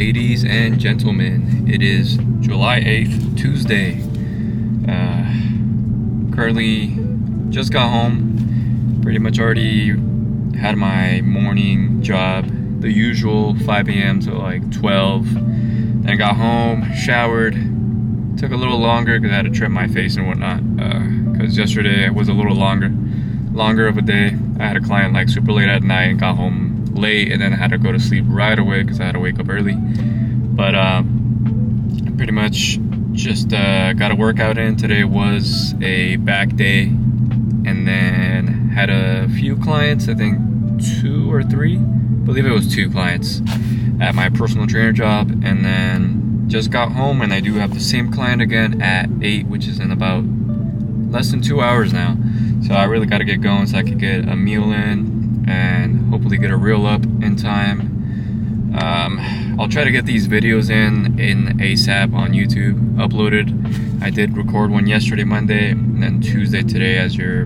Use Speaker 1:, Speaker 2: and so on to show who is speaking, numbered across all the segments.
Speaker 1: Ladies and gentlemen, it is July 8th, Tuesday. Currently just got home. Pretty much already had my morning job, the usual 5 a.m. to like 12. Then got home, showered. Took a little longer because I had to trim my face and whatnot. Because yesterday it was a little longer of a day. I had a client like super late at night and got home late, and then I had to go to sleep right away because I had to wake up early. But pretty much just got a workout in. Today was a back day, and then had a few clients, I think 2 or 3, I believe it was 2 clients at my personal trainer job, and then just got home, and I do have the same client again at 8, which is in about less than 2 hours now. So I really got to get going so I could get a meal in and hopefully get a reel up in time. I'll try to get these videos in ASAP on YouTube, uploaded. I did record one yesterday, Monday, and then Tuesday today. As I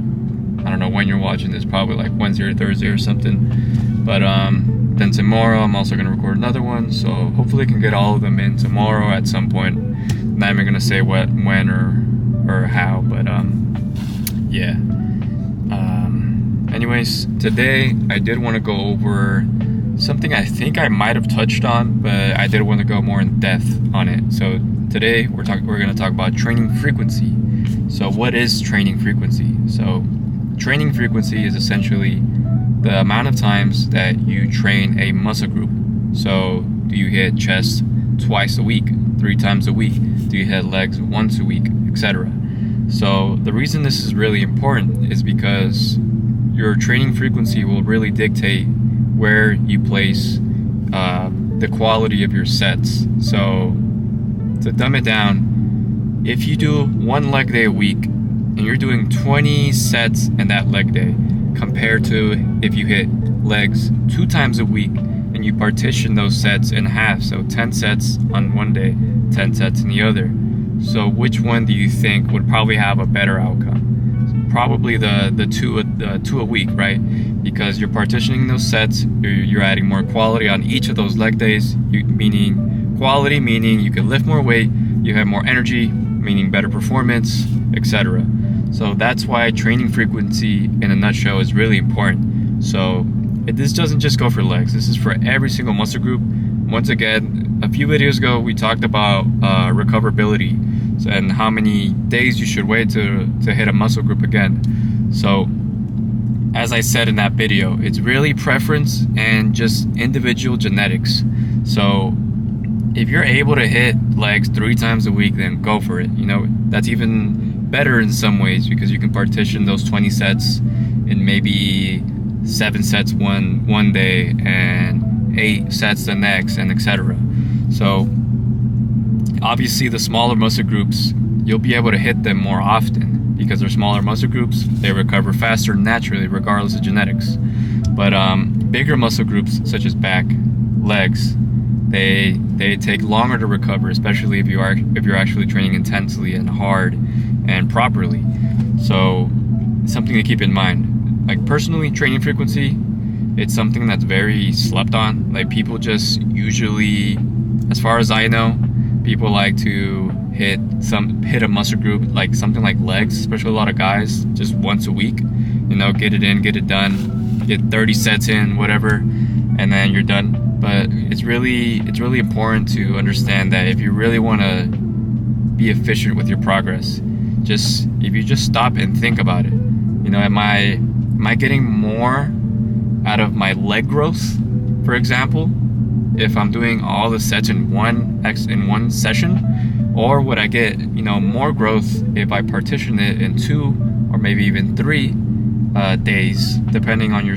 Speaker 1: don't know when you're watching this, probably like Wednesday or Thursday or something. But then tomorrow I'm also gonna record another one, so hopefully I can get all of them in tomorrow at some point. Not even gonna say when or how, but yeah. Anyways, today I did want to go over something I think I might have touched on, but I did want to go more in depth on it. So today we're going to talk about training frequency. So what is training frequency? So training frequency is essentially the amount of times that you train a muscle group. So do you hit chest twice a week, 3 times a week? Do you hit legs once a week, etc.? So the reason this is really important is because your training frequency will really dictate where you place the quality of your sets. So to dumb it down, if you do 1 leg day a week and you're doing 20 sets in that leg day, compared to if you hit legs 2 times a week and you partition those sets in half, so 10 sets on one day, 10 sets in the other. So which one do you think would probably have a better outcome? Probably the two a week, right? Because you're partitioning those sets, you're adding more quality on each of those leg days. Quality meaning you can lift more weight, you have more energy, meaning better performance, etc. So that's why training frequency in a nutshell is really important. So this doesn't just go for legs. This is for every single muscle group. Once again, a few videos ago we talked about recoverability and how many days you should wait to hit a muscle group again. So as I said in that video, it's really preference and just individual genetics. So if you're able to hit legs 3 times a week, then go for it. You know, that's even better in some ways because you can partition those 20 sets in maybe 7 sets one day and 8 sets the next, and etc. So obviously the smaller muscle groups, you'll be able to hit them more often because they're smaller muscle groups. They recover faster naturally regardless of genetics. But bigger muscle groups such as back, legs, they take longer to recover, especially if you're actually training intensely and hard and properly. So something to keep in mind. Like personally, training frequency, it's something that's very slept on. Like people just usually, as far as I know, people like to hit a muscle group, like something like legs, especially a lot of guys, just once a week. You know, get it in, get it done, get 30 sets in, whatever, and then you're done. But it's really important to understand that if you really want to be efficient with your progress, if you just stop and think about it. You know, am I getting more out of my leg growth, for example, if I'm doing all the sets in one session, or would I get, you know, more growth if I partition it in 2 or maybe even 3 days, depending on your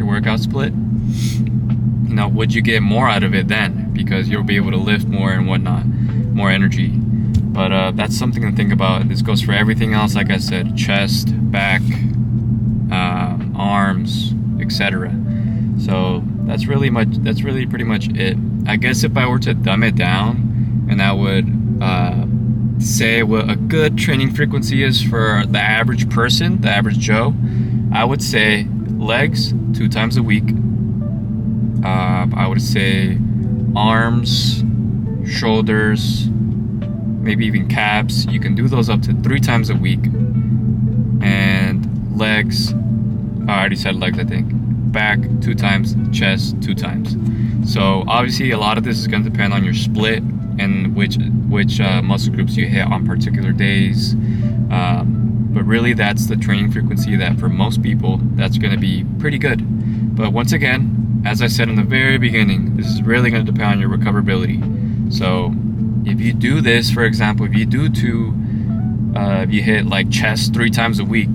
Speaker 1: workout split? You know, would you get more out of it then? Because you'll be able to lift more and whatnot, more energy. But that's something to think about. This goes for everything else, like I said, chest, back, arms, etc. So that's really pretty much it. I guess if I were to dumb it down, and I would say what a good training frequency is for the average person, the average Joe, I would say legs 2 times a week. I would say arms, shoulders, maybe even calves. You can do those up to 3 times a week. And legs, I already said legs, I think. Back 2 times, chest 2 times. So obviously a lot of this is going to depend on your split and which muscle groups you hit on particular days. But really that's the training frequency that for most people, that's going to be pretty good. But once again, as I said in the very beginning, this is really going to depend on your recoverability. So if you do this, for example, if you hit like chest 3 times a week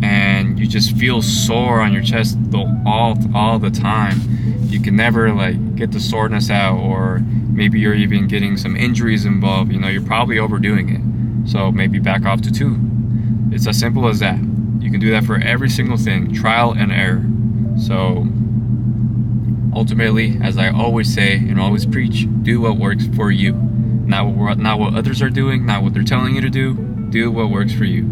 Speaker 1: and you just feel sore on your chest all the time, you can never like get the soreness out, or maybe you're even getting some injuries involved, you're probably overdoing it. So maybe back off to 2. It's as simple as that. You can do that for every single thing, trial and error. So ultimately, as I always say and always preach, do what works for you. Not what others are doing, not what they're telling you to do. Do what works for you.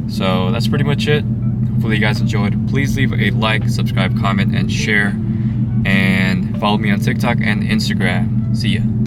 Speaker 1: So that's pretty much it. Hopefully you guys enjoyed. Please leave a like, subscribe, comment, and share. And follow me on TikTok and Instagram. See ya.